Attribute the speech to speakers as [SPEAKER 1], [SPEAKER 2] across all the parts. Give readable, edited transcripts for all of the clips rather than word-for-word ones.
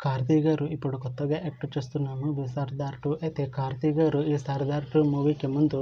[SPEAKER 1] కార్తీ గారు ఇప్పుడు కొత్తగా యాక్ట్ చేస్తున్న మూవీ సర్దార్ 2. అయితే కార్తీ గారు ఈ సర్దార్ 2 మూవీకి ముందు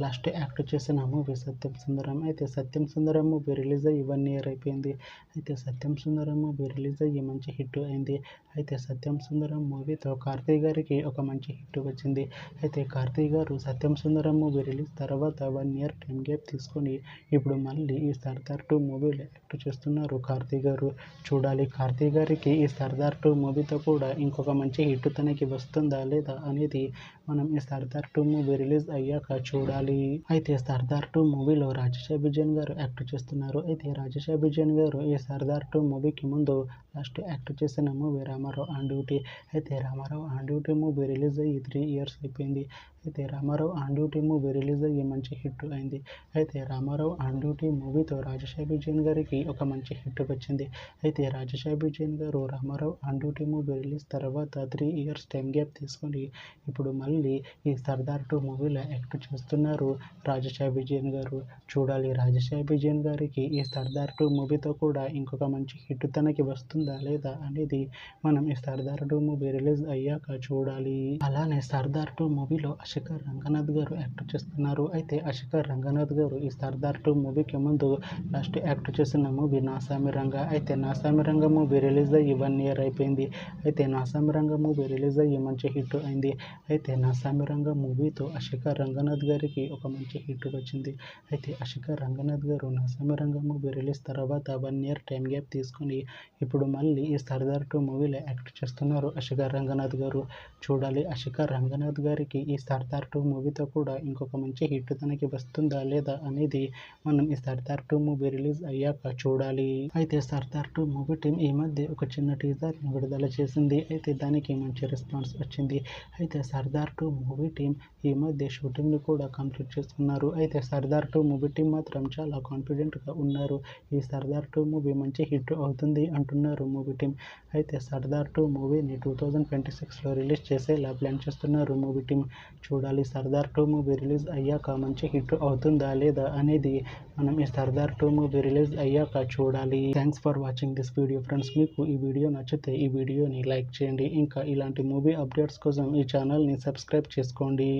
[SPEAKER 1] లాస్ట్ యాక్ట్ చేసిన మూవీ సత్యం సుందరం. అయితే సత్యం సుందరం మూవీ రిలీజ్ అయ్యి 1 year అయిపోయింది. అయితే సత్యం సుందరం మూవీ రిలీజ్ అయ్యి మంచి హిట్ అయింది. అయితే సత్యం సుందరం మూవీతో కార్తీ గారికి ఒక మంచి హిట్ వచ్చింది. అయితే కార్తీ గారు సత్యం సుందరం మూవీ రిలీజ్ తర్వాత 1 year టైం గ్యాప్ తీసుకొని ఇప్పుడు మళ్ళీ ఈ సర్దార్ 2 మూవీలో యాక్ట్ చేస్తున్నారు కార్తీ గారు. చూడాలి కార్తీ గారికి ఈ సర్దార్ 2 మూవీతో కూడా ఇంకొక మంచి హిట్ తనకి వస్తుందా లేదా అనేది మనం ఈ సర్దార్ 2 మూవీ రిలీజ్ అయ్యాక చూడాలి. అయితే సర్దార్ 2 మూవీలో రాజేష్ అభిజన్ గారు యాక్ట్ చేస్తున్నారు. అయితే రాజేష్ అభిజన్ గారు ఈ సర్దార్ 2 మూవీకి ముందు లాస్ట్ యాక్ట్ చేసిన మూవీ రామారావు ఆన్ డ్యూటీ. అయితే Ramarao on duty movie release అయ్యి 3 years అయిపోయింది. అయితే Ramarao on duty movie release అయ్యి మంచి హిట్ అయింది. అయితే రామారావు ఆన్ డ్యూటీ మూవీతో రాజేష్ అభిజన్ గారికి ఒక మంచి హిట్ వచ్చింది. అయితే Rajesh Abhijan garu Ramarao on duty movie release తర్వాత 3 years టైం గ్యాప్ తీసుకొని ఇప్పుడు మళ్ళీ ఈ సర్దార్ 2 మూవీలో యాక్ట్ చేస్తున్నారు రాజేష్ అభిజన్ గారు. చూడాలి రాజేష్ అభిజన్ గారికి ఈ సర్దార్ 2 మూవీతో కూడా ఇంకొక మంచి హిట్ తనకి వస్తుందా లేదా అనేది మనం ఈ సర్దార్ 2 మూవీ రిలీజ్ అయ్యాక చూడాలి. అలానే సర్దార్ 2 మూవీలో అశిఖర్ రంగనాథ్ గారు యాక్ట్ చేస్తున్నారు. అయితే అశిఖర్ రంగనాథ్ గారు ఈ సర్దార్ 2 మూవీకి ముందు లాస్ట్ యాక్ట్ చేసిన మూవీ నాసామి రంగ. అయితే నాసామి రంగ మూవీ రిలీజ్ అయ్యి 1 year అయిపోయింది. అయితే నాసామి రంగ మూవీ రిలీజ్ అయ్యి మంచి హిట్ అయింది. అయితే నాసామి రంగ మూవీతో అశిఖర్ రంగనాథ్ గారికి ఒక మంచి హిట్ వచ్చింది. అయితే అశిఖర్ రంగనాథ్ గారు నాసామి రంగ మూవీ రిలీజ్ తర్వాత 1 year టైం గ్యాప్ తీసుకొని ఇప్పుడు మళ్ళీ ఈ సర్దార్ 2 మూవీలో యాక్ట్ చేస్తున్నారు అశిఖర్ రంగనాథ్ గారు. చూడాలి అశిఖర్ రంగనాథ్ గారికి ఈ సర్దార్ 2 మూవీతో కూడా ఇంకొక మంచి హిట్ తనకి వస్తుందా లేదా అనేది మనం ఈ సర్దార్ 2 మూవీ రిలీజ్ అయ్యాక చూడాలి. అయితే సర్దార్ 2 మూవీ టీం ఈ మధ్య ఒక చిన్న టీజర్ విడుదల చేసింది. అయితే దానికి మంచి రెస్పాన్స్ వచ్చింది. అయితే సర్దార్ 2 మూవీ టీం ఈ మధ్య షూటింగ్ని కూడా కంప్లీట్ చేసుకున్నారు. అయితే సర్దార్ 2 మూవీ టీం మాత్రం చాలా కాన్ఫిడెంట్గా ఉన్నారు. ఈ సర్దార్ 2 మూవీ మంచి హిట్ అవుతుంది అంటున్నారు మూవీ టీం. అయితే సర్దార్ 2 మూవీని 2026లో రిలీజ్ చేసేలా ప్లాన్ చేస్తున్నారు మూవీ టీం. చూడాలి సర్దార్ 2 మూవీ రిలీజ్ అయ్యాక మంచి హిట్ అవుతుందా లేదా అనేది మనం ఈ సర్దార్ 2 మూవీ రిలీజ్ అయ్యాక చూడాలి. Thanks for watching this video friends. మీకు ఈ వీడియో నచ్చితే ఈ వీడియోని లైక్ చేయండి. ఇంకా ఇలాంటి మూవీ అప్డేట్స్ కోసం ఈ ఛానల్ని సబ్స్క్రైబ్ చేసుకోండి.